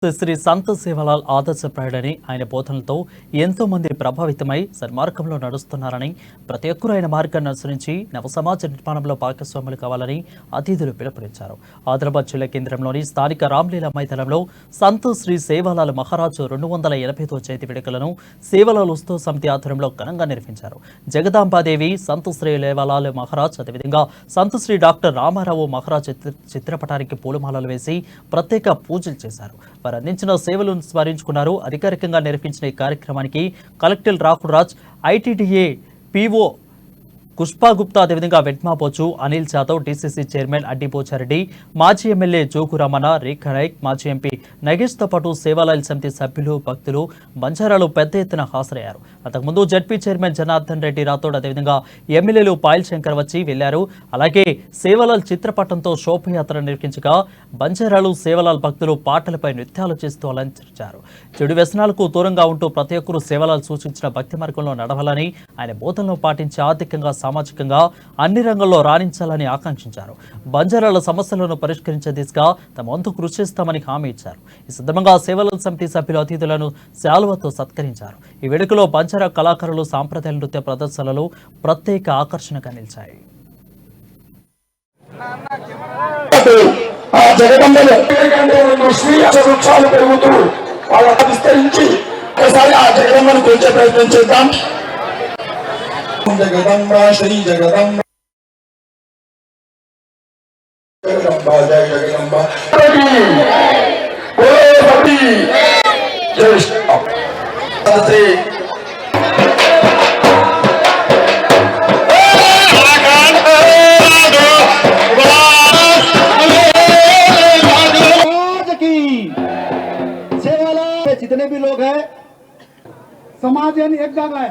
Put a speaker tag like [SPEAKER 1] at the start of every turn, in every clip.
[SPEAKER 1] శ్రీ సంత సేవలాల్ ఆదర్శప్రాయుడని ఆయన బోధనలతో ఎంతో మంది ప్రభావితమై సన్మార్గంలో నడుస్తున్నారని ప్రతి ఒక్కరూ ఆయన మార్గాన్ని అనుసరించి నవసమాజ నిర్మాణంలో భాగస్వాములు కావాలని అతిథులు పిలుపునిచ్చారు. ఆదిలాబాద్ జిల్లా కేంద్రంలోని స్థానిక రామ్లీలా మైదానంలో సంత శ్రీ సేవలాల్ మహారాజు 285వ జయంతి వేడుకలను సేవలాల్ ఉత్సవ సమితి ఆధ్వర్యంలో ఘనంగా నిర్వహించారు. జగదాంబాదేవి సంత శ్రీ సేవలాల్ మహారాజ్ అదేవిధంగా సంత శ్రీ డాక్టర్ రామారావు మహారాజ్ చిత్రపటానికి పూలమాలలు వేసి ప్రత్యేక పూజలు చేశారు. వారు అందించిన సేవలను స్మరించుకున్నారు. అధికారికంగా నిర్వహించిన ఈ కార్యక్రమానికి collector Rahul Raj, ITDA PO Pushpa Gupta, అదేవిధంగా వెట్మాపోచు, అనిల్ జాదవ్, డీసీసీ చైర్మన్ అడ్డి పోచారెడ్డి, మాజీ ఎమ్మెల్యే జోగు రమణ, రేఖా నాయక్, మాజీ ఎంపీ నగేష్తో పాటు సేవాలాల్ సమితి సభ్యులు, భక్తులు, బంజారాలు పెద్ద ఎత్తున హాజరయ్యారు. అంతకుముందు జడ్పీ చైర్మన్ జనార్దన్ రెడ్డి రాథోడ్ అదేవిధంగా ఎమ్మెల్యేలు పాయల్ శంకర్ వచ్చి వెళ్లారు. అలాగే సేవాలాల్ చిత్రపటంతో శోభయాత్ర నిర్వహించగా బంజారాలు, సేవాలాల్ భక్తులు పాటలపై నృత్యాలు చేస్తూ అలంకరించారు. చెడు వ్యసనాలకు దూరంగా ఉంటూ ప్రతి ఒక్కరూ సేవాలాల్ సూచించిన భక్తి మార్గంలో నడవాలని, ఆయన బోధనలు పాటించి ఆర్థికంగా సామాజికంగా అన్ని రంగాల్లో రాణించాలని ఆకాంక్షించారు. బంజారాల సమస్యలను పరిష్కరించే దిశగా తమ వంతు కృషి చేస్తామని హామీ ఇచ్చారు. ఈ సందర్భంగా సేవలాల్ సమితి సభ్యులు అతిథులను శాలువాతో సత్కరించారు. ఈ వేడుకలో బంజారా కళాకారులు సాంప్రదాయ నృత్య ప్రదర్శనలు ప్రత్యేక ఆకర్షణగా నిలిచాయి.
[SPEAKER 2] जगदम्बा श्री जगदम्बा जगदम्बा जय जगदम्बा जय श्री
[SPEAKER 3] जितने भी लोग हैं समाज यानी एक जगह है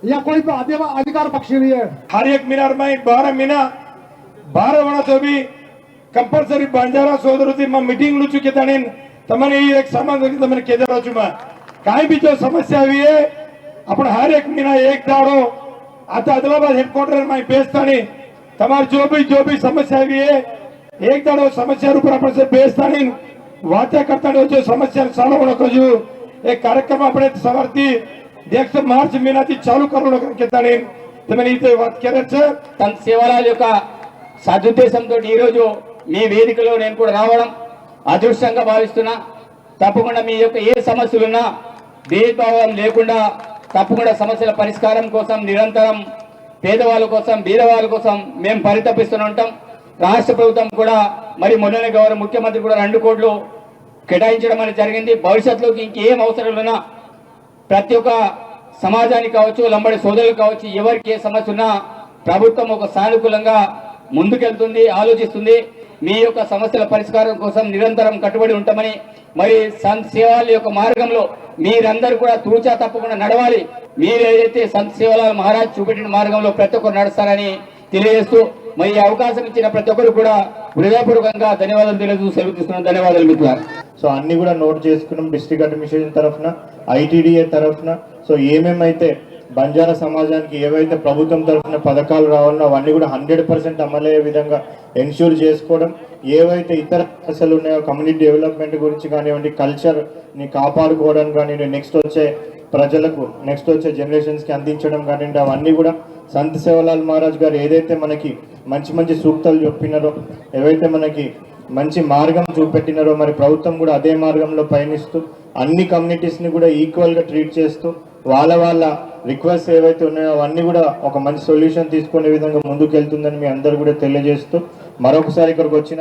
[SPEAKER 3] या कोई अधिकार पक्षी नहीं है.
[SPEAKER 4] हर एक मीनार में 12 मीना 12 वर्ष भी कंपल्सरी बंजारा सोदरुती में मीटिंग लू चुके थे. तमने एक समाधान तमने केदार चुमा कहीं भी जो समस्या हुई है अपन हर एक मीना एक दाड़ो आता आदिलाबाद हेडक्वार्टर में बेचता नहीं. तमारे जो भी समस्या हुई है एक दाड़ो समस्या ऊपर अपन से बेचता नहीं वाचा करता नहीं. जो समस्या सॉल्व होना को जो एक कार्यक्रम अपने समर्थी देखते मार्च महीना चालू करो
[SPEAKER 5] సేవలాల్ యొక్క సదుద్దేశంతో ఈరోజు మీ వేదికలో నేను కూడా రావడం అదృష్టంగా భావిస్తున్నా. తప్పకుండా మీ యొక్క ఏ సమస్యలున్నా భేదభావం లేకుండా తప్పకుండా సమస్యల పరిష్కారం కోసం నిరంతరం పేదవాళ్ళ కోసం బీదవాళ్ళ కోసం మేము పరితపిస్తూనే ఉంటాం. రాష్ట్ర ప్రభుత్వం కూడా మరి మొన్ననే గౌరవ ముఖ్యమంత్రి కూడా 2 కోట్లు కేటాయించడం అనేది జరిగింది. భవిష్యత్తులోకి ఇంకేం అవసరాలున్నా ప్రతి ఒక్క సమాజానికి కావచ్చు, లంబడి సోదరులు కావచ్చు, ఎవరికి ఏ సమస్య ఉన్నా ప్రభుత్వం ఒక సానుకూలంగా ముందుకెళ్తుంది, ఆలోచిస్తుంది. మీ యొక్క సమస్యల పరిష్కారం కోసం నిరంతరం కట్టుబడి ఉంటామని, మరి సంత్ సేవలాల్ యొక్క మార్గంలో మీరందరూ కూడా తూచా తప్పకుండా నడవాలి. మీరు ఏదైతే సంత్ సేవలాల్ మహారాజ్ చూపెట్టిన మార్గంలో ప్రతి ఒక్కరు నడుస్తారని తెలియజేస్తూ మరి అవకాశం ఇచ్చిన ప్రతి ఒక్కరు కూడా హృదయపూర్వకంగా ధన్యవాదాలు తెలియజేస్తూ సెలవు తీసుకున్నాను. ధన్యవాదాలు మిత్రులారా.
[SPEAKER 6] సో అన్ని కూడా నోట్ చేసుకున్నాం. డిస్ట్రిక్ట్ అడ్మినిస్ట్రేషన్ తరఫున, ఐటీడీఏ తరఫున సో ఏమేమైతే బంజారా సమాజానికి ఏవైతే ప్రభుత్వం తరఫున పథకాలు రావాలో అవన్నీ కూడా 100% అమలయ్యే విధంగా ఎన్ష్యూర్ చేసుకోవడం, ఏవైతే ఇతర సమస్యలు ఉన్నాయో కమ్యూనిటీ డెవలప్మెంట్ గురించి కానివ్వండి, కల్చర్ని కాపాడుకోవడం కానివ్వండి, నెక్స్ట్ వచ్చే ప్రజలకు నెక్స్ట్ వచ్చే జనరేషన్స్కి అందించడం కానివ్వండి, అవన్నీ కూడా సంత్ సేవలాల్ మహారాజ్ గారు ఏదైతే మనకి మంచి మంచి సూక్తాలు చెప్పినారో, ఏవైతే మనకి మంచి మార్గం చూపెట్టినారో మరి ప్రభుత్వం కూడా అదే మార్గంలో పయనిస్తూ అన్ని కమ్యూనిటీస్ని కూడా ఈక్వల్గా ట్రీట్ చేస్తూ వాళ్ళ రిక్వెస్ట్ ఏవైతే ఉన్నాయో అవన్నీ కూడా ఒక మంచి సొల్యూషన్ తీసుకునే విధంగా ముందుకు వెళ్తుందని మీ అందరూ కూడా తెలియజేస్తూ మరొకసారి ఇక్కడికి వచ్చిన